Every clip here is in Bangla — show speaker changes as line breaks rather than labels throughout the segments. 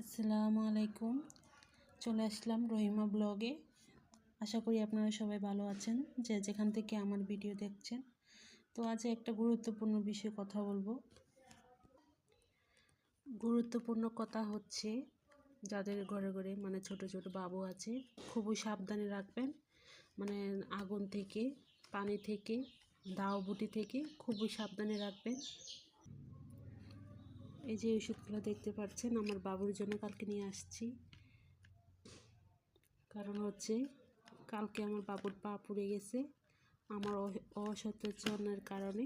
আসসালামু আলাইকুম। চলে আসলাম রহিমা ব্লগে। আশা করি আপনারা সবাই ভালো আছেন, যে যেখান থেকে আমার ভিডিও দেখছেন। তো আজ একটা গুরুত্বপূর্ণ বিষয়ে কথা বলবো। গুরুত্বপূর্ণ কথা হচ্ছে, যাদের ঘরে ঘরে ছোট ছোট বাবু আছে, খুবই সাবধানে রাখবেন। আগুন থেকে, পানি থেকে, দাও বুটি থেকে খুবই সাবধানে রাখবেন। এই যে ওষুধগুলো দেখতে পাচ্ছেন, আমার বাবুর জন্য কালকে নিয়ে আসছি। কারণ হচ্ছে, কালকে আমার বাবুর পা পুড়ে গেছে আমার অসচেতনের কারণে।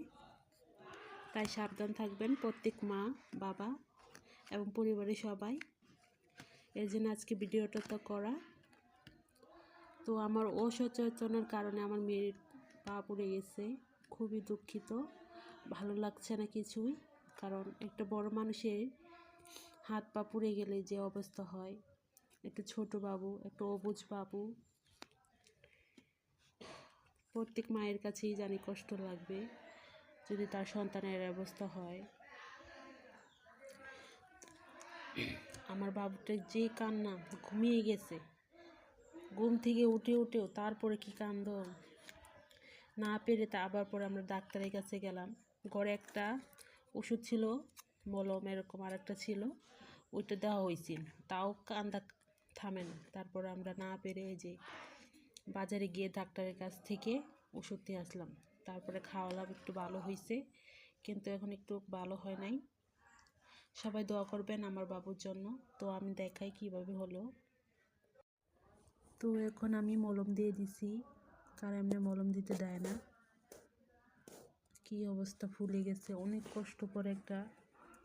তাই সাবধান থাকবেন প্রত্যেক মা, বাবা এবং পরিবারের সবাই। এর জন্য আজকে ভিডিওটা তো করা। তো আমার অসচেতনের কারণে আমার মেয়ের পা পুড়ে গেছে। খুবই দুঃখিত, ভালো লাগছে না কিছুই। কারণ একটা বড় মানুষের হাত পা পুড়ে গেলে যে অবস্থা হয়, একটা ছোট বাবু, একটা অবুঝ বাবু, প্রত্যেক মায়ের কাছেই জানি কষ্ট লাগবে যদি তার সন্তানের অবস্থা হয়। আমার বাবুটা যে কান্না, ঘুমিয়ে গেছে, ঘুম থেকে উঠেও তারপরে কি কান্দ, না পেরে তা আবার পরে আমরা ডাক্তারের কাছে গেলাম। ঘরে একটা ওষুধ ছিল, মলম এরকম আর একটা ছিল, ওইটা দেওয়া হয়েছিল, তাও কান্দা থামে না। তারপরে আমরা না পেরে যে বাজারে গিয়ে ডাক্তারের কাছ থেকে ওষুধ নিয়ে আসলাম। তারপরে খাওয়ালাম, একটু ভালো হয়েছে, কিন্তু এখন একটু ভালো হয় নাই। সবাই দোয়া করবেন আমার বাবুর জন্য। তো আমি দেখাই কিভাবে হলো। তো এখন আমি মলম দিয়ে দিছি, কারণ এমনি মলম দিতে দেয় না। কি অবস্থা, ফুলে গেছে, অনেক কষ্ট করে একটা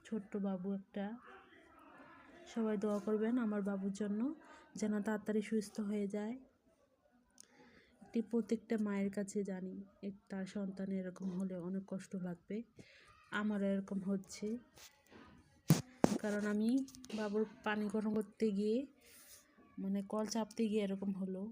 ছোট্ট বাবু একটা। সবাই দোয়া করবেন আমার বাবুর জন্য, যেন তাড়াতাড়ি সুস্থ হয়ে যায়। প্রত্যেকটা মায়ের কাছে জানি তার সন্তান এরকম হলে অনেক কষ্ট লাগবে। আমার এরকম হচ্ছে, কারণ আমি বাবুর পানি গরম করতে গিয়ে কল চাপতে গিয়ে এরকম হলো।